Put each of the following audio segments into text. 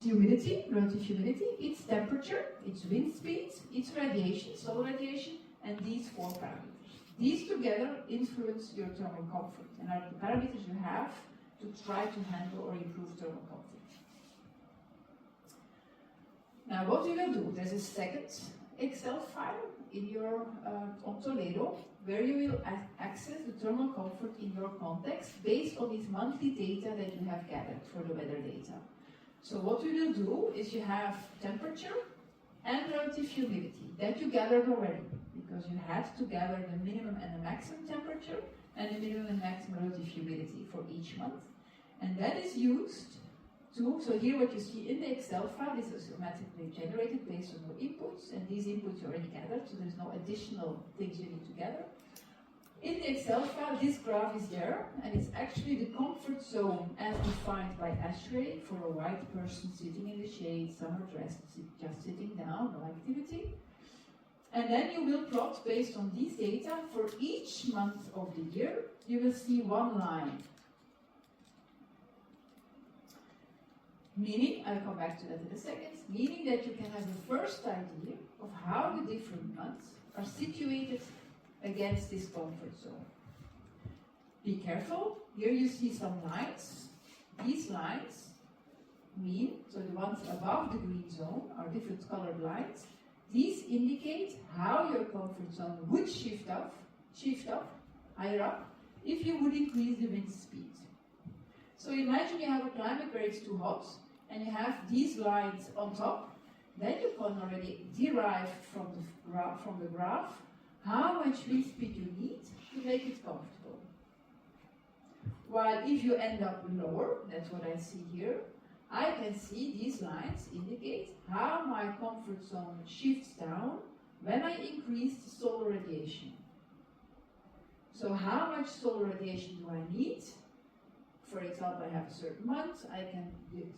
humidity, relative humidity, its temperature, its wind speed, its radiation, solar radiation, and these 4 parameters. These together influence your thermal comfort and are the parameters you have to try to handle or improve thermal comfort. Now what we will do, there's a second Excel file in your on Toledo where you will access the thermal comfort in your context based on these monthly data that you have gathered for the weather data. So what we will do is you have temperature and relative humidity that you gathered already because you had to gather the minimum and the maximum temperature and the minimum and maximum relative humidity for each month. And that is used to, so here what you see in the Excel file is automatically generated based on your inputs, and these inputs you already gathered, so there's no additional things you need to gather. In the Excel file, this graph is there, and it's actually the comfort zone as defined by ASHRAE for a white person sitting in the shade, summer dressed, just sitting down, no activity. And then you will plot based on these data for each month of the year. You will see one line. Meaning, I'll come back to that in a second, meaning that you can have a first idea of how the different months are situated against this comfort zone. Be careful, here you see some lines. These lines mean, so the ones above the green zone are different colored lines. These indicate how your comfort zone would shift up, higher up, if you would increase the wind speed. So imagine you have a climate where it's too hot, and you have these lines on top, then you can already derive from the graph how much wind speed you need to make it comfortable. While if you end up lower, that's what I see here, I can see these lines indicate how my comfort zone shifts down when I increase the solar radiation. So how much solar radiation do I need? For example, I have a certain month, I can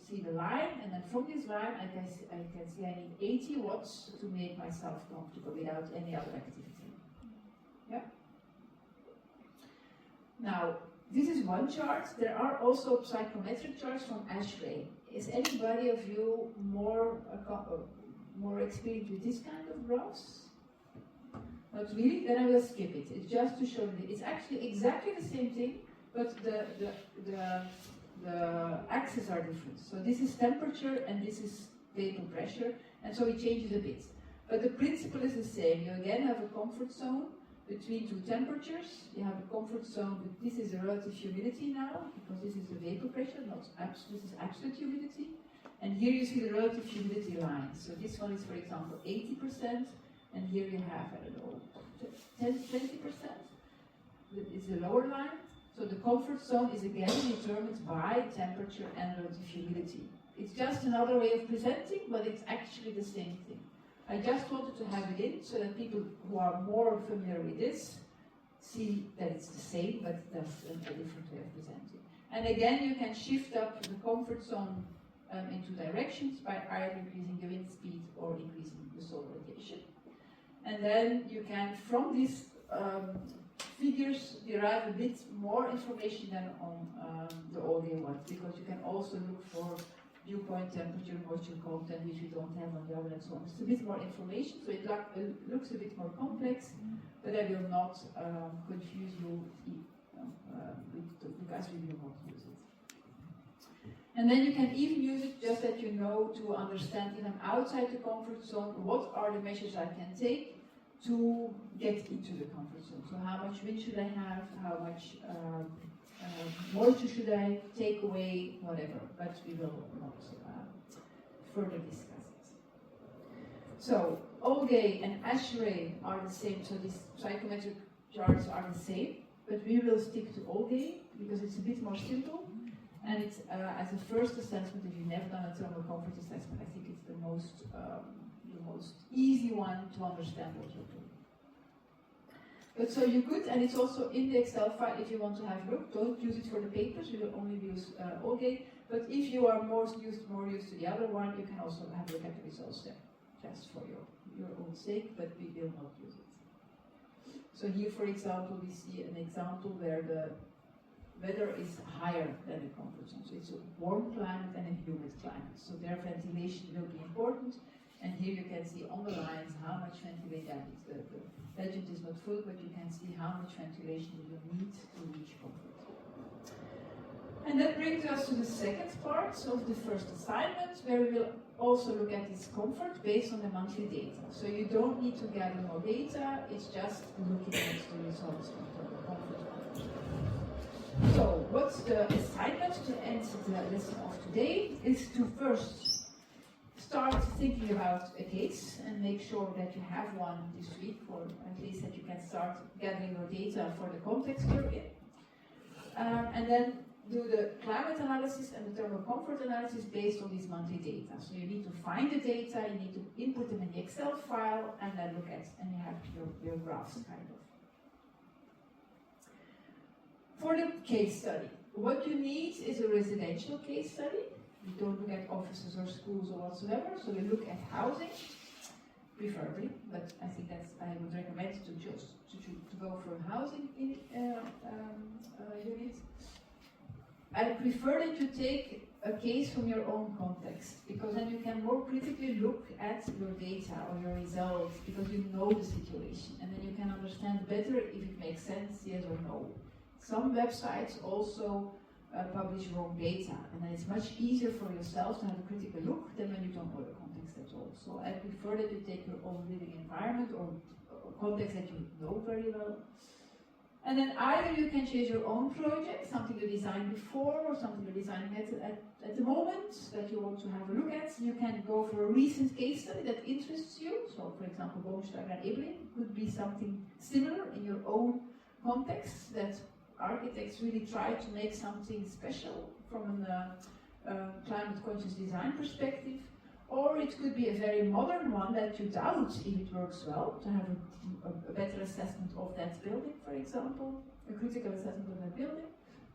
see the line, and then from this line I can see I need 80 watts to make myself comfortable without any other activity. Yeah? Now, this is one chart. There are also psychometric charts from ASHRAE. Is anybody of you more experienced with this kind of graphs? Not really? Then I will skip it. It's just to show you. It's actually exactly the same thing, but the axes are different. So this is temperature and this is vapor pressure, and so it changes a bit. But the principle is the same. You again have a comfort zone between two temperatures. You have a comfort zone, but this is the relative humidity now, because this is the vapor pressure, not this is absolute humidity. And here you see the relative humidity line. So this one is, for example, 80%, and here you have, I don't know, 20%. It's the lower line. So the comfort zone is again determined by temperature and relative humidity. It's just another way of presenting, but it's actually the same thing. I just wanted to have it in so that people who are more familiar with this see that it's the same, but that's a different way of presenting. And again, you can shift up the comfort zone in two directions by either increasing the wind speed or increasing the solar radiation. And then you can, from these figures, derive a bit more information than on the all-day ones, because you can also look for dew point temperature, moisture content, which we don't have on the other, and so on. It's a bit more information, so it looks a bit more complex, but I will not confuse you because we will not use it. And then you can even use it just that you know to understand if I'm outside the comfort zone, what are the measures I can take to get into the comfort zone. So how much wind should I have, how much moisture should I take away, whatever, but we will not further discuss it. So all-day and ASHRAE are the same, so these psychometric charts are the same, but we will stick to all-day because it's a bit more simple, and it's as a first assessment. If you've never done a thermal comfort assessment, I think it's the most easy one to understand what you're doing. But so you could, and it's also in the Excel file if you want to have a look. Don't use it for the papers, you will only use all-day. But if you are more used to the other one, you can also have a look at the results there, just for your own sake, but we will not use it. So here, for example, we see an example where weather is higher than the comfort zone. So it's a warm climate and a humid climate. So their ventilation will be important. And here you can see on the lines how much ventilation. The legend is not full, but you can see how much ventilation you need to reach comfort. And that brings us to the second part of the first assignment, where we will also look at this comfort based on the monthly data. So you don't need to gather more data, it's just looking at the results of the comfort. So what's the assignment to end the lesson of today is to first start thinking about a case and make sure that you have one this week, or at least that you can start gathering your data for the context you're in. And then do the climate analysis and the thermal comfort analysis based on these monthly data. So you need to find the data, you need to input them in the Excel file, and then look at, and you have your graphs kind of. For the case study, what you need is a residential case study. We don't look at offices or schools or whatsoever, so we look at housing, preferably, but I think that's, I would recommend to go for a housing unit. I prefer that you take a case from your own context, because then you can more critically look at your data or your results, because you know the situation, and then you can understand better if it makes sense, yes or no. Some websites also publish wrong data, and then it's much easier for yourself to have a critical look than when you don't know the context at all. So I prefer that you take your own living environment or context that you know very well. And then either you can choose your own project, something you designed before or something you're designing at the moment that you want to have a look at. You can go for a recent case study that interests you. So for example, Boomsteiger and Ebling could be something similar in your own context, that architects really try to make something special from a climate conscious design perspective. Or it could be a very modern one that you doubt if it works well, to have a better assessment of that building, for example, a critical assessment of that building.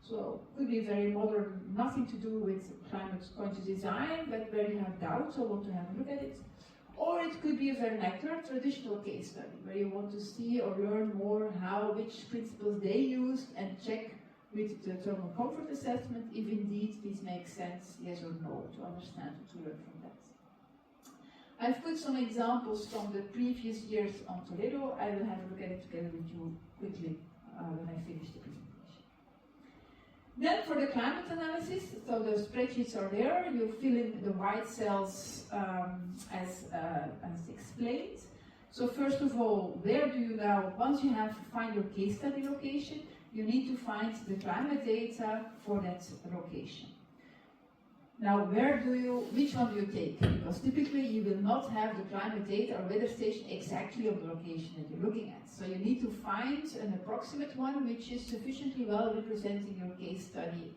So it could be very modern, nothing to do with climate conscious design, but where you have doubts or want to have a look at it. Or it could be a vernacular, traditional case study, where you want to see or learn more which principles they used, and check with the thermal comfort assessment if indeed this makes sense, yes or no, to understand, to learn from that. I've put some examples from the previous years on Toledo. I will have a look at it together with you quickly when I finish the presentation. Then for the climate analysis, so the spreadsheets are there. You fill in the white cells as explained. So first of all, where do you now, once you have find your case study location, you need to find the climate data for that location. Now, which one do you take? Because typically you will not have the climate data or weather station exactly on the location that you're looking at. So you need to find an approximate one which is sufficiently well representing your case study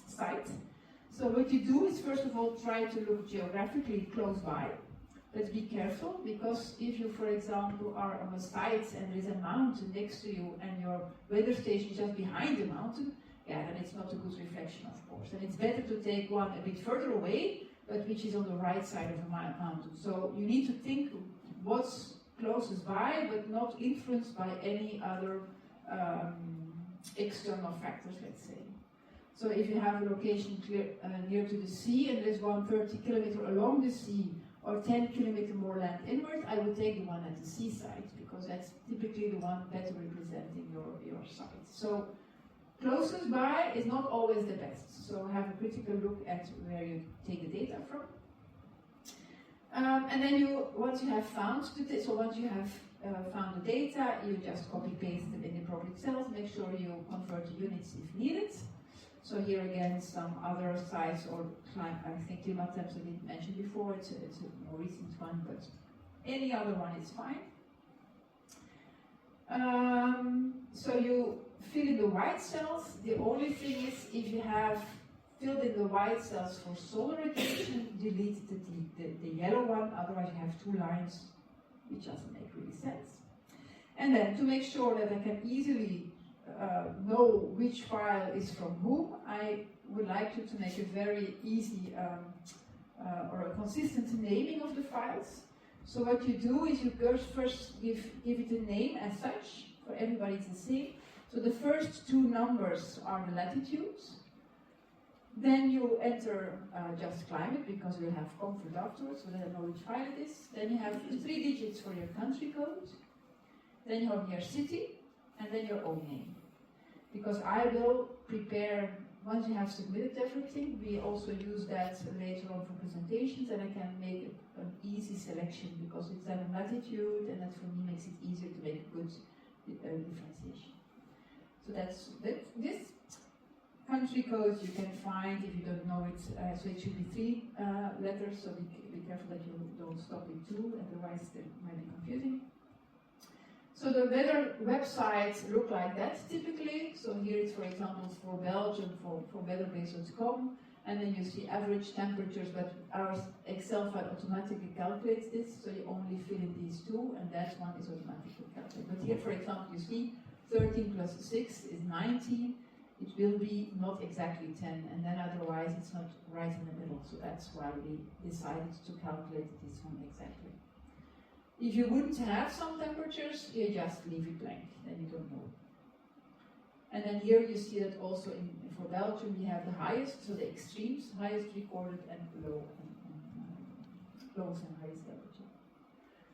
site. So what you do is, first of all, try to look geographically close by. But be careful, because if you, for example, are on a site and there is a mountain next to you and your weather station is just behind the mountain, yeah, then it's not a good reflection, of course. And it's better to take one a bit further away, but which is on the right side of a mountain. So you need to think what's closest by, but not influenced by any other external factors, let's say. So if you have a location near to the sea and there's one 30 kilometer along the sea, or 10 kilometer more land inward, I would take the one at the seaside, because that's typically the one better representing your site. So closest by is not always the best, so have a critical look at where you take the data from. And then once you have found the data, you just copy-paste them in the appropriate cells, make sure you convert the units if needed. So here again, some other sites, or I think climatemps I didn't mention before, it's a more recent one, but any other one is fine. So you fill in the white cells. The only thing is, if you have filled in the white cells for solar radiation, delete the yellow one, otherwise you have two lines, which doesn't make really sense. And then to make sure that I can easily know which file is from whom, I would like you to make a very easy or a consistent naming of the files. So what you do is you first give it a name as such, for everybody it's the same, So the first two numbers are the latitudes. Then you enter just climate, because we'll have comfort afterwards, so then I know which file it is. Then you have 3 digits for your country code. Then you have your city, and then your own name. Because I will prepare, once you have submitted everything, we also use that later on for presentations, and I can make an easy selection, because it's then a latitude, and that for me makes it easier to make good differentiation. So that's this. Country codes you can find if you don't know it, so it should be 3 letters, so be careful that you don't stop in 2, otherwise it might be confusing. So the weather websites look like that typically. So here it's, for example, for Belgium, for weatherbase.com, and then you see average temperatures, but our Excel file automatically calculates this, so you only fill in these 2, and that one is automatically calculated. But here, for example, you see 13 plus 6 is 19. It will be not exactly 10, and then otherwise it's not right in the middle. So that's why we decided to calculate this one exactly. If you wouldn't have some temperatures, you just leave it blank, then you don't know. And then here you see that also for Belgium we have the highest, so the extremes, highest recorded, and lowest and highest temperature.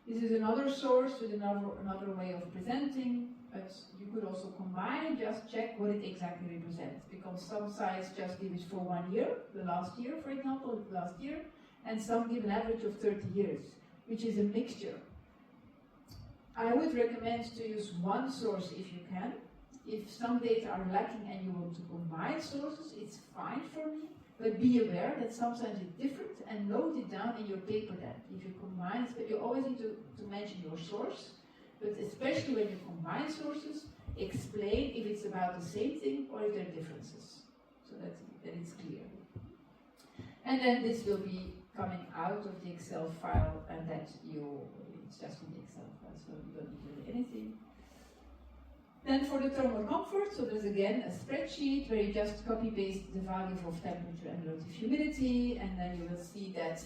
This is another source with another way of presenting. But you could also combine and just check what it exactly represents, because some sites just give it for 1 year, the last year, for example, last year, and some give an average of 30 years, which is a mixture. I would recommend to use one source if you can. If some data are lacking and you want to combine sources, it's fine for me, but be aware that sometimes it's different, and note it down in your paper then. If you combine, but you always need to mention your source. But especially when you combine sources, explain if it's about the same thing or if there are differences, so that it's clear. And then this will be coming out of the Excel file, and that it's just in the Excel file, so you don't need to do anything. Then for the thermal comfort, so there's again a spreadsheet where you just copy-paste the values of temperature and relative humidity, and then you will see that,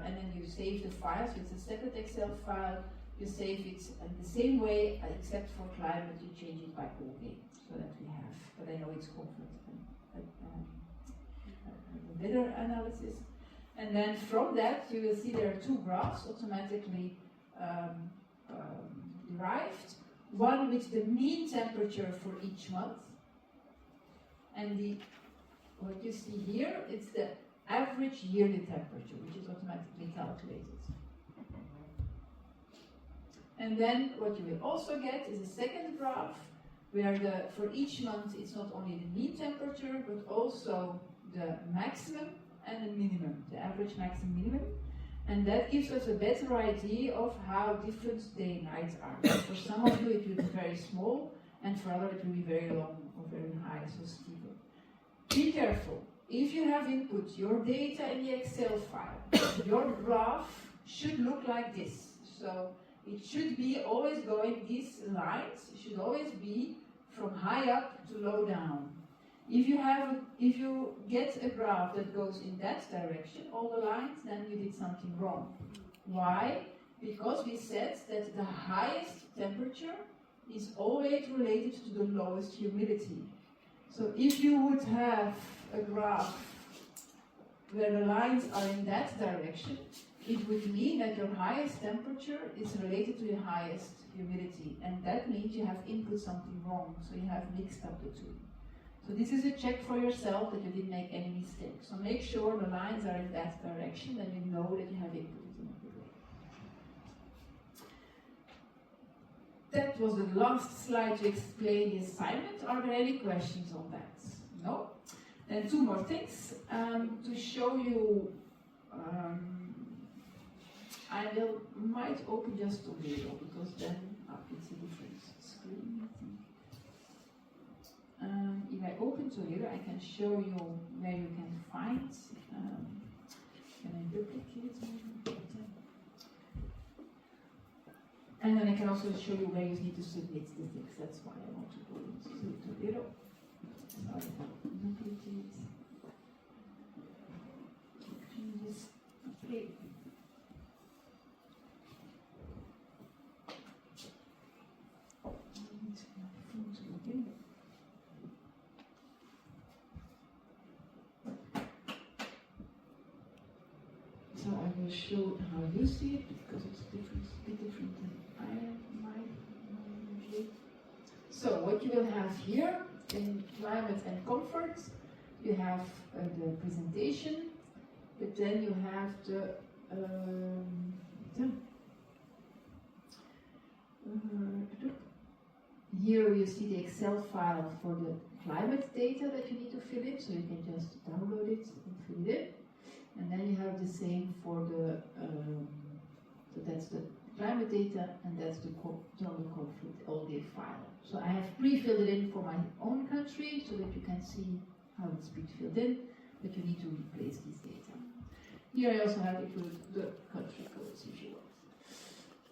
and then you save the file, so it's a separate Excel file. You save it in the same way, except for climate, you change it by OK, so that we have, but I know it's comfort the weather analysis. And then from that, you will see there are 2 graphs automatically derived. One with the mean temperature for each month, and what you see here, it's the average yearly temperature, which is automatically calculated. And then what you will also get is a second graph, where for each month it's not only the mean temperature, but also the maximum and the minimum, the average maximum minimum. And that gives us a better idea of how different day and night are. For some of you it will be very small, and for others it will be very long or very high, so steeper. Be careful. If you have input your data in the Excel file, your graph should look like this. So it should be always going, these lines should always be from high up to low down. If you get a graph that goes in that direction, all the lines, then you did something wrong. Why? Because we said that the highest temperature is always related to the lowest humidity. So if you would have a graph where the lines are in that direction, it would mean that your highest temperature is related to the highest humidity, and that means you have input something wrong, so you have mixed up the two. So this is a check for yourself that you didn't make any mistakes. So make sure the lines are in that direction, then you know that you have input it in a good way. That was the last slide to explain the assignment. Are there any questions on that? No? Then 2 more things to show you. I might open just Toledo, because then it's a different screen, I think. If I open Toledo, I can show you where you can find. Can I duplicate? And then I can also show you where you need to submit the things. That's why I want to go into Toledo. Sorry about duplicate. Changes. Okay. show how you see it because it's different, a bit different than I am usually. So what you will have here in climate and comfort, you have the presentation, but then you have the here you see the Excel file for the climate data that you need to fill in, so you can just download it and fill it in. And then you have the same for the, so that's the climate data and that's the thermal comfort all-day file. So I have pre-filled it in for my own country so that you can see how it's pre-filled in, but you need to replace this data. Here I also have included the country codes if you want.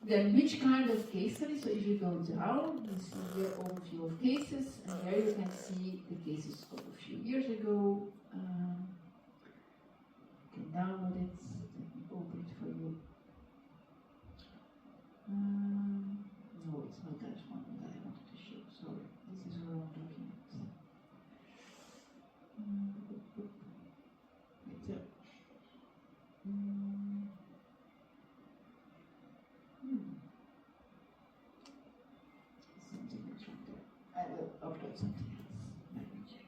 Then which kind of case study? So if you go down, you see here overview of cases, and there you can see the cases of a few years ago. You can download it. Let me open it for you. No, it's not that one that I wanted to show. Sorry, this is a wrong document. Right there. Something is wrong there. I will upload something else. Let me check.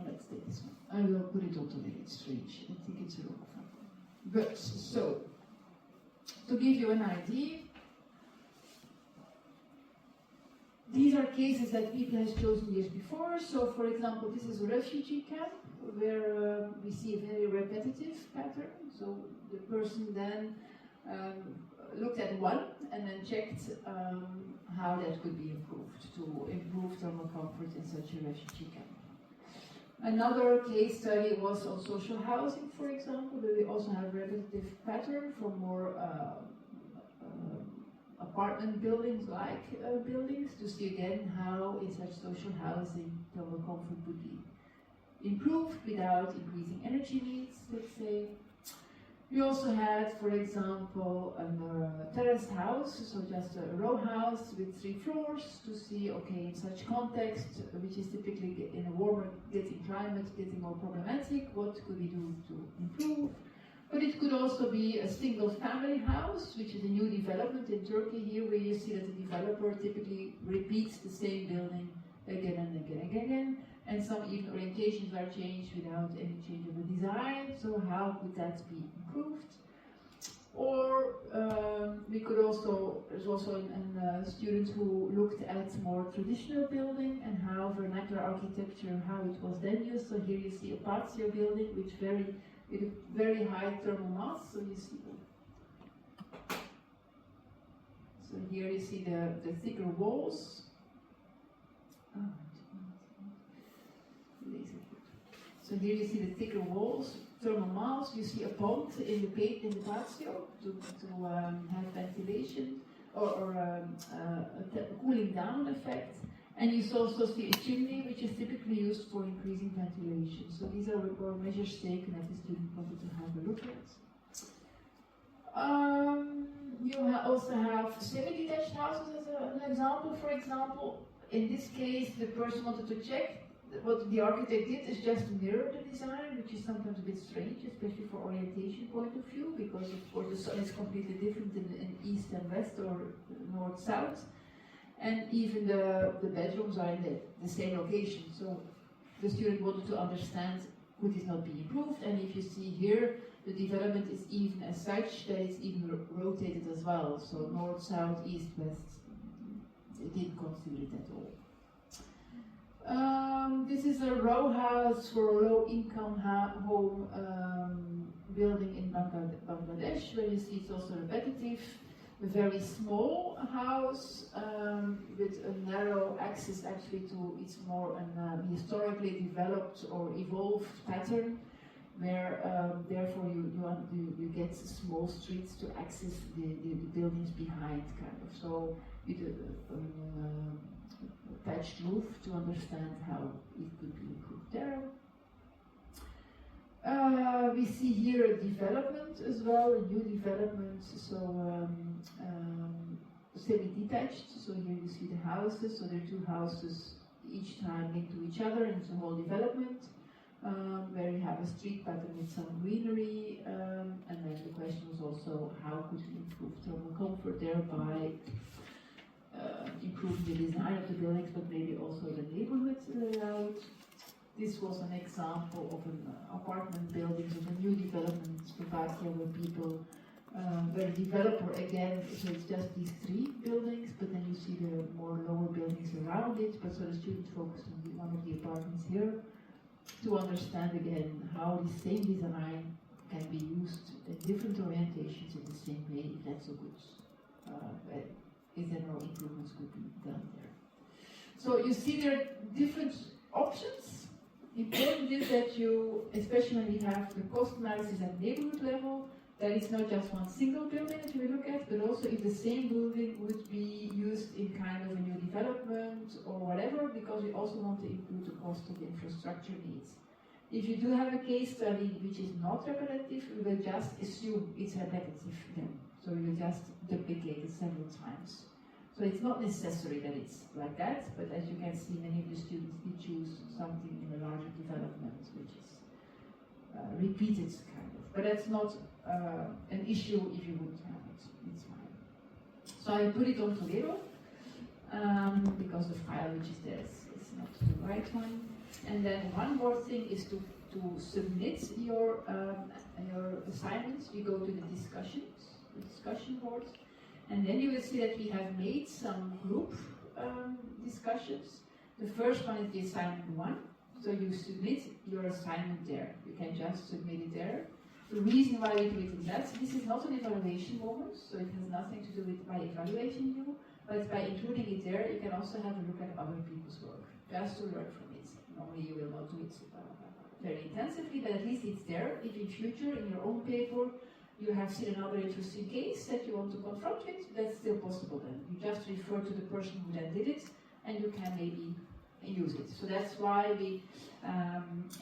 Let's take this one. I will put it auto there. It's strange. I think it's a wrong one. But so, to give you an idea, these are cases that people have chosen years before. So, for example, this is a refugee camp where we see a very repetitive pattern. So the person then looked at one and then checked how that could be improved to improve thermal comfort in such a refugee camp. Another case study was on social housing, for example, where we also have repetitive pattern for more apartment buildings-like buildings to see again how in such social housing thermal comfort would be improved without increasing energy needs, let's say. We also had, for example, a terraced house, so just a row house with 3 floors to see, okay, in such context, which is typically in a warmer getting climate, getting more problematic, what could we do to improve? But it could also be a single family house, which is a new development in Turkey here, where you see that the developer typically repeats the same building again and again and again. And some even orientations are changed without any change of the design, so how could that be improved? Or we could also, there's also a student who looked at more traditional building and how vernacular architecture, how it was then used. So here you see a patio building with a very high thermal mass, so you see. So here you see the thicker walls. So here you see the thicker walls, thermal mass. You see a pond in the patio to have ventilation or a cooling down effect. And you also see a chimney, which is typically used for increasing ventilation. So these are measures taken that the student wanted to have a look at. You also have semi-detached houses as an example. For example, in this case, the person wanted to check what the architect did is just mirror the design, which is sometimes a bit strange, especially for orientation point of view, because of course the sun is completely different in east and west or north-south, and even the bedrooms are in the same location. So the student wanted to understand could this not be improved, and if you see here, the development is even as such that it's even rotated as well. So north, south, east, west, they didn't consider it at all. This is a row house for a low-income home building in Bangladesh, where you see it's also repetitive. A very small house with a narrow access actually to, it's more an historically developed or evolved pattern, where therefore you get small streets to access the buildings behind, kind of. So with thatched roof to understand how it could be improved there. We see here a development as well, a new development, so semi-detached. So here you see the houses, so there are two houses each time linked to each other, and it's a whole development where you have a street pattern with some greenery, and then the question was also how could we improve thermal comfort there by improving the design of the buildings, but maybe also the neighborhood layout. This was an example of an apartment building, of a new development in Slovakia where people, where the developer again, so it's just these three buildings, but then you see the more lower buildings around it, but so the student focused on one of the apartments here to understand again how the same design can be used in different orientations in the same way, if that's a good, if there are improvements could be done there. So you see there are different options. Important is that you, especially when we have the cost analysis at neighborhood level, that it's not just one single building that we look at, but also if the same building would be used in kind of a new development or whatever, because we also want to include the cost of the infrastructure needs. If you do have a case study which is not repetitive, we will just assume it's repetitive then. So we will just duplicate it several times. So it's not necessary that it's like that, but as you can see, many of the students did choose something in a larger development, which is repeated kind of. But that's not an issue if you wouldn't have it. It's fine. So I put it on Toledo because the file which is there is not the right one. And then one more thing is to submit your assignments. You go to the discussion board. And then you will see that we have made some group discussions. The first one is the assignment 1. So you submit your assignment there. You can just submit it there. The reason why we do it in that, this is not an evaluation moment, so it has nothing to do with by evaluating you, but by including it there, you can also have a look at other people's work, just to learn from it. Normally you will not do it very intensively, but at least it's there. If in future, in your own paper, you have seen another interesting case that you want to confront with, that's still possible then. You just refer to the person who then did it, and you can maybe use it. So that's why we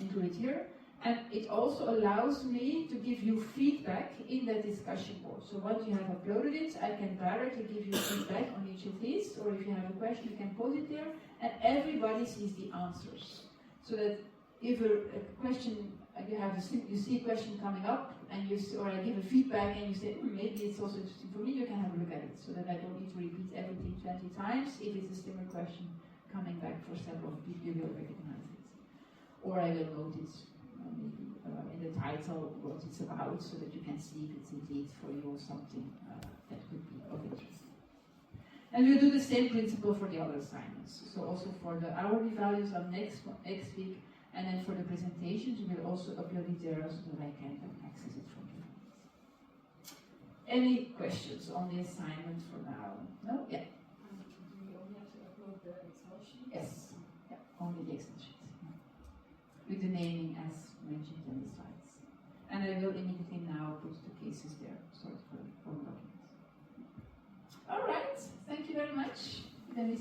include it here. And it also allows me to give you feedback in that discussion board. So once you have uploaded it, I can directly give you feedback on each of these, or if you have a question, you can pose it there, and everybody sees the answers. So that if a question, you see a question coming up, and or I give a feedback, and you say, maybe it's also interesting for me, you can have a look at it, so that I don't need to repeat everything 20 times. If it's a similar question coming back for several people, you will recognize it. Or I will note it maybe in the title what it's about, so that you can see if it's indeed for you or something that could be of interest. And we'll do the same principle for the other assignments. So also for the hourly values on next week, and then for the presentations, we will also upload it there so that I can access it from here. Any questions on the assignment for now? No? Yeah. Do we only have to upload the Excel sheet? Yes. Yeah, only the Excel sheet. Yeah. With the naming as mentioned in the slides. And I will immediately now put the cases there, sort for documents. All right. Thank you very much. Then we